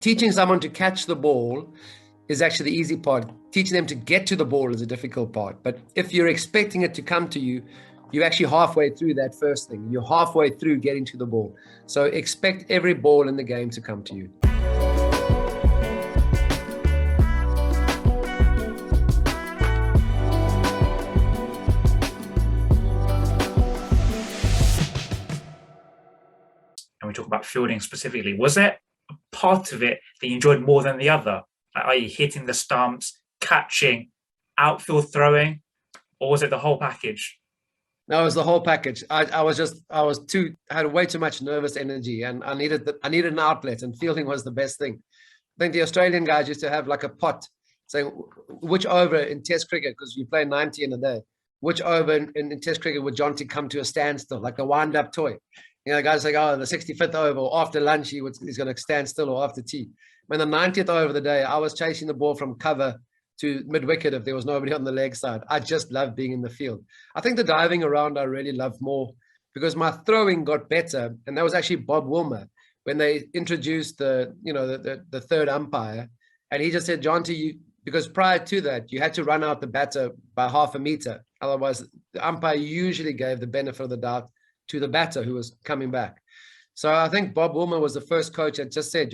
Teaching someone to catch the ball is actually the easy part. Teaching them to get to the ball is a difficult part. But if you're expecting it to come to you, you're actually halfway through that first thing. You're halfway through getting to the ball. So expect every ball in the game to come to you. And we talk about fielding specifically. Was there a part of it that you enjoyed more than the other? Like, are you hitting the stumps, catching, outfield throwing, or was it the whole package? That was the whole package. I had way too much nervous energy, and I needed an outlet, and fielding was the best thing. I think the Australian guys used to have like a pot saying which over in Test cricket, because you play 90 in a day, which over in Test cricket would Jonty come to a standstill, like a wind-up toy. You know, guys like, oh, the 65th over, or after lunch, he's going to stand still, or after tea. When the 90th over of the day, I was chasing the ball from cover to mid-wicket if there was nobody on the leg side. I just loved being in the field. I think the diving around I really loved more because my throwing got better, and that was actually Bob Wilmer when they introduced the third umpire, and he just said, Jonty, because prior to that, you had to run out the batter by half a meter. Otherwise, the umpire usually gave the benefit of the doubt to the batter who was coming back. So I think Bob Wilmer was the first coach that just said,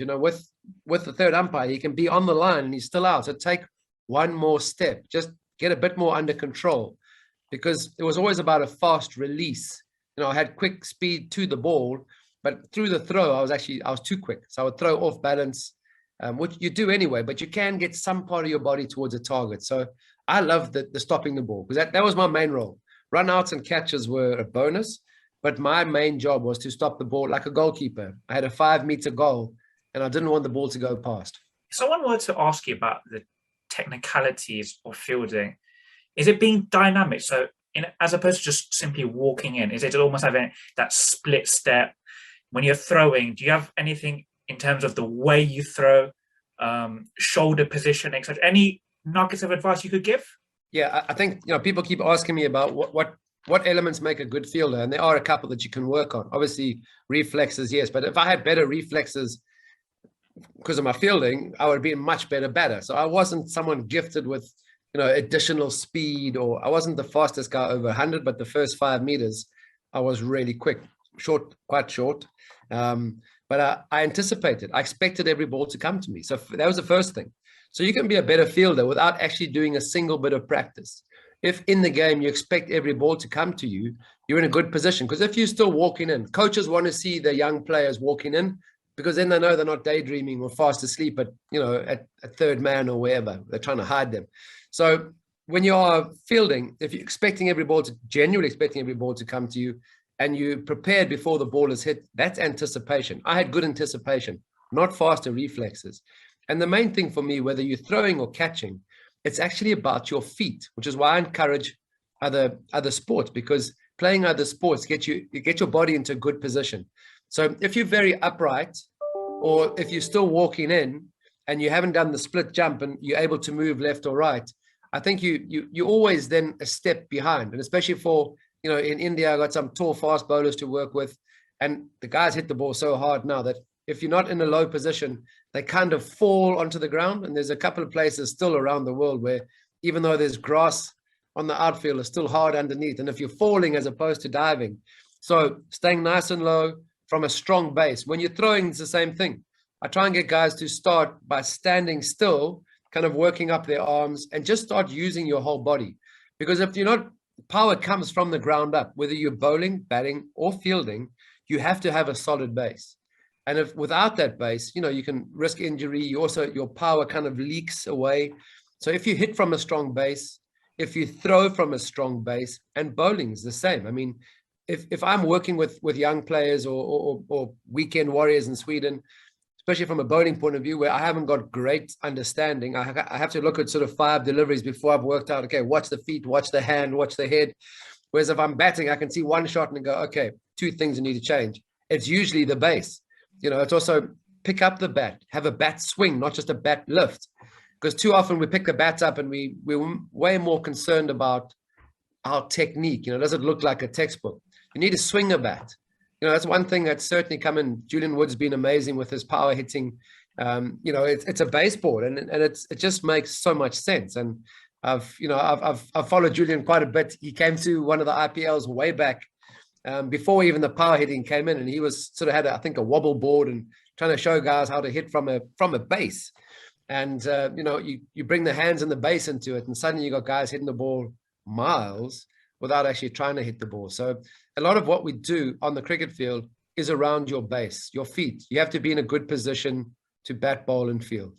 with the third umpire, he can be on the line and he's still out. So take one more step, just get a bit more under control, because it was always about a fast release. I had quick speed to the ball, but through the throw, I was too quick. So I would throw off balance, which you do anyway, but you can get some part of your body towards a target. So I loved the stopping the ball, because that was my main role. Run outs and catches were a bonus, but my main job was to stop the ball like a goalkeeper. I had a 5-meter goal, and I didn't want the ball to go past. If someone were to ask you about the technicalities of fielding, is it being dynamic? So as opposed to just simply walking in, is it almost having that split step? When you're throwing, do you have anything in terms of the way you throw, shoulder position, etc.? Any nuggets of advice you could give? Yeah, I think people keep asking me about what elements make a good fielder, and there are a couple that you can work on. Obviously, reflexes, yes, but if I had better reflexes because of my fielding, I would be a much better batter. So I wasn't someone gifted with additional speed, or I wasn't the fastest guy over 100, but the first 5 meters I was really quick, quite short. But I anticipated, I expected every ball to come to me. So that was the first thing. So you can be a better fielder without actually doing a single bit of practice. If in the game you expect every ball to come to you, you're in a good position. Because if you're still walking in, coaches want to see the young players walking in, because then they know they're not daydreaming or fast asleep at third man or wherever. They're trying to hide them. So when you are fielding, if you're genuinely expecting every ball to come to you, and you prepared before the ball is hit, that's anticipation. I had good anticipation, not faster reflexes. And the main thing for me, whether you're throwing or catching, it's actually about your feet, which is why I encourage other sports, because playing other sports get your body into a good position. So if you're very upright, or if you're still walking in and you haven't done the split jump and you're able to move left or right, I think you always then a step behind. And especially for, in India, I got some tall, fast bowlers to work with, and the guys hit the ball so hard now that if you're not in a low position, they kind of fall onto the ground. And there's a couple of places still around the world where, even though there's grass on the outfield, it's still hard underneath. And if you're falling as opposed to diving, so staying nice and low from a strong base. When you're throwing, it's the same thing. I try and get guys to start by standing still, kind of working up their arms, and just start using your whole body. Because if you're not, power comes from the ground up, whether you're bowling, batting, or fielding, you have to have a solid base. And if without that base, you can risk injury. Your power kind of leaks away. So if you hit from a strong base, if you throw from a strong base, and bowling is the same. I mean, if I'm working with young players or weekend warriors in Sweden, especially from a bowling point of view, where I haven't got great understanding, I have to look at sort of 5 deliveries before I've worked out, okay, watch the feet, watch the hand, watch the head. Whereas if I'm batting, I can see one shot and go, okay, 2 things you need to change. It's usually the base. It's also pick up the bat, have a bat swing, not just a bat lift. Because too often we pick the bat up and we're way more concerned about our technique. Does it look like a textbook? You need to swing a bat. That's one thing that's certainly come in. Julian Wood's been amazing with his power hitting It's a baseball, and it just makes so much sense. And I've followed Julian quite a bit. He came to one of the IPLs way back, before even the power hitting came in, and he was sort of had I think a wobble board and trying to show guys how to hit from a base. And you bring the hands and the base into it, and suddenly you got guys hitting the ball miles without actually trying to hit the ball. So a lot of what we do on the cricket field is around your base, your feet. You have to be in a good position to bat, bowl, and field.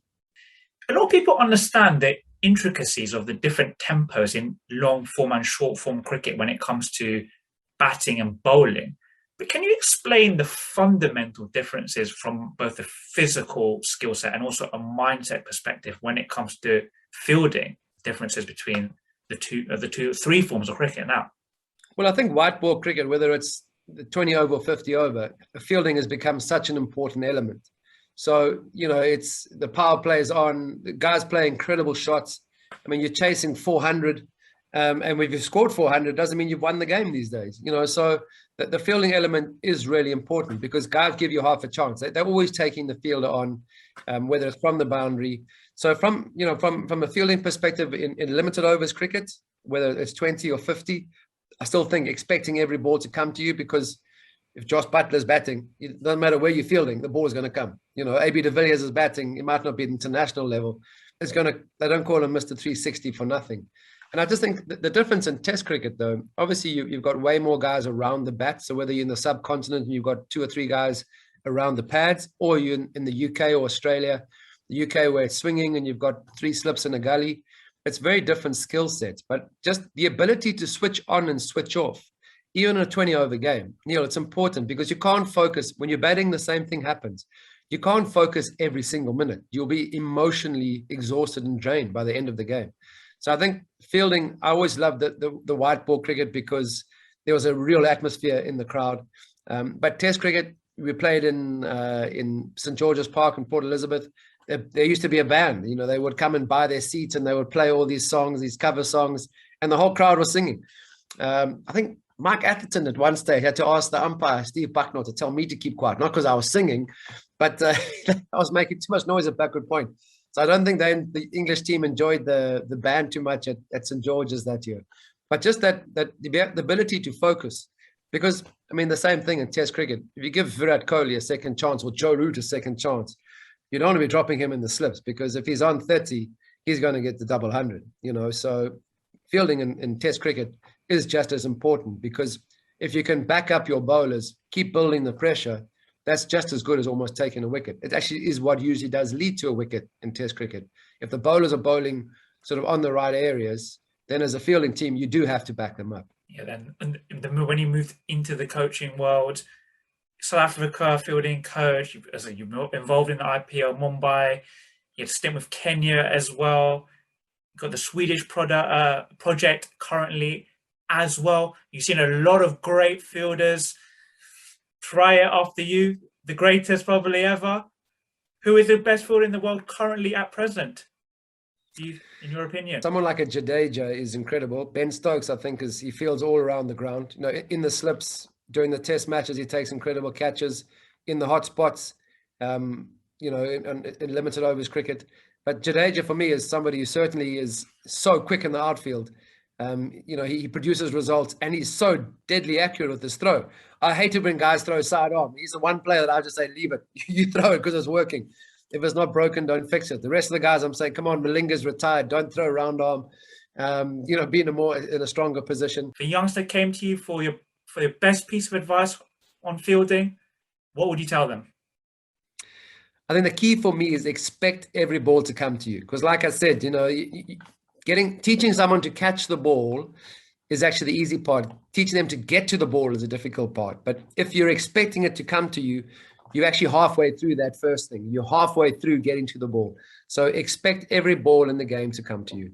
A lot of people understand the intricacies of the different tempos in long form and short form cricket when it comes to batting and bowling. But can you explain the fundamental differences from both the physical skill set and also a mindset perspective when it comes to fielding, differences between the three forms of cricket now? Well, I think white ball cricket, whether it's the 20 over or 50 over, fielding has become such an important element. So, it's the power plays on, the guys play incredible shots. I mean, you're chasing 400, and if you've scored 400, doesn't mean you've won the game these days. So the fielding element is really important because guys give you half a chance. They're always taking the fielder on, whether it's from the boundary. So from a fielding perspective in limited overs cricket, whether it's 20 or 50, I still think expecting every ball to come to you, because if Josh Butler's batting, it doesn't matter where you're fielding, the ball is going to come. AB de Villiers is batting, it might not be at international level. They don't call him Mr. 360 for nothing. And I just think the difference in Test cricket, though, obviously you've got way more guys around the bat. So whether you're in the subcontinent and you've got 2 or 3 guys around the pads, or you're in the UK or Australia, the UK where it's swinging and you've got 3 slips in a gully, it's very different skill sets. But just the ability to switch on and switch off, even in a 20 over game, Neel, it's important because you can't focus. When you're batting, the same thing happens. You can't focus every single minute. You'll be emotionally exhausted and drained by the end of the game. So I think fielding, I always loved the white ball cricket because there was a real atmosphere in the crowd. But Test cricket, we played in St. George's Park in Port Elizabeth. There used to be a band. They would come and buy their seats and they would play all these songs, these cover songs, and the whole crowd was singing. I think Mike Atherton at one stage had to ask the umpire, Steve Bucknell, to tell me to keep quiet, not because I was singing, but I was making too much noise at backward point. So I don't think the English team enjoyed the band too much at St. George's that year. But just that the ability to focus, because, I mean, the same thing in Test cricket. If you give Virat Kohli a second chance or Joe Root a second chance, you don't want to be dropping him in the slips, because if he's on 30, he's going to get the double 100, So fielding in Test cricket is just as important, because if you can back up your bowlers, keep building the pressure, that's just as good as almost taking a wicket. It actually is what usually does lead to a wicket in Test cricket. If the bowlers are bowling sort of on the right areas, then as a fielding team, you do have to back them up. Yeah, then when you moved into the coaching world, South Africa fielding coach, you're involved in the IPL Mumbai, you had a stint with Kenya as well, you've got the Swedish project currently as well. You've seen a lot of great fielders try it after you, the greatest probably ever. Who is the best fielder in the world currently at present, in your opinion? Someone like a Jadeja is incredible. Ben Stokes, I think, he fields all around the ground. In the slips during the Test matches, he takes incredible catches in the hot spots. In limited overs cricket. But Jadeja for me is somebody who certainly is so quick in the outfield. He produces results and he's so deadly accurate with his throw. I hate it when guys throw sidearm. He's the one player that I just say, leave it. You throw it because it's working. If it's not broken, don't fix it. The rest of the guys, I'm saying, come on, Malinga's retired. Don't throw round arm. Be in a stronger position. The youngster came to you for your best piece of advice on fielding. What would you tell them? I think the key for me is expect every ball to come to you. Because like I said, teaching someone to catch the ball is actually the easy part. Teaching them to get to the ball is a difficult part. But if you're expecting it to come to you, you're actually halfway through that first thing. You're halfway through getting to the ball. So expect every ball in the game to come to you.